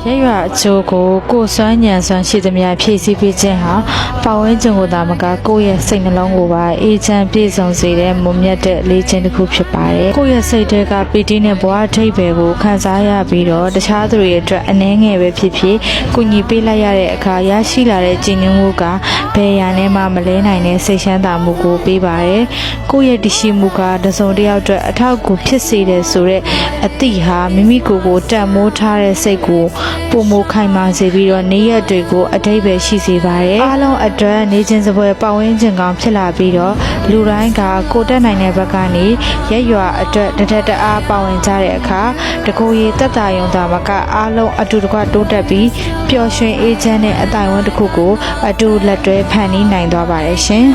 ရက်ရွာအချို့ကိုစွမ်းညံစွမ်းရှိသမျှဖြည့်ဆည်းပေးခြင်းဟာပတ်ဝန်းကျင်ကိုသာမကကိုယ့်ရဲ့စိတ်နှလုံးကိုပါအေးချမ်းပြည့်စုံစေတဲ့မွန်မြတ်တဲ့လေးခြင်းတစ်ခုဖြစ်ပါတယ်။ကိုယ့်ရဲ့စိတ်ထဲကပီတိနဲ့ဘဝထိပ်ပဲကိုခံစားရပြီးတော့တခြားသူတွေအတွက်အနှဲငယ်ပဲဖြစ်ဖြစ်ကူညီပေးလိုက်ရတဲ့အခါရရှိလာတဲ့ကြည်နူးမှုကဘယ်ရာနဲ့မှမလဲနိုင်တဲ့စိတ်ချမ်းသာမှုကိုပေးပါတယ်။ကိုယ့်ရဲ့တရှိမှုကတစုံတစ်ယောက်အတွက်အထောက်အကူဖြစ်စေတယ်ဆိုတဲ့အသည့်ဟာမိမိကိုယ်ကိုတန်မိုးထားတဲ့စိတ်ကိုပုံမခိုင်မာစေပြီးတော့နေ့ရက်တွေကိုအတိတ်ပဲရှိစေပါတယ်အားလုံးအတွက်နေခြင်းစပွဲပတ်ဝန်းကျင်ကောင်းဖြစ်လာပြီးတော့လူတိုင်းကကိုတက်နိုင်တဲ့ဘက်ကနေရက်ရွာအတွက်တထက်တအားပါဝင်ကြတဲ့အခါတကူရီတက်တာယုံတာမကအားလုံးအတူတကွတိုးတက်ပြီးပျော်ရွှင်အေးချမ်းတဲ့အတိုင်းအဝန်တစ်ခုကိုအတူလက်တွဲဖန်တီးနိုင်သွားပါတယ်ရှင်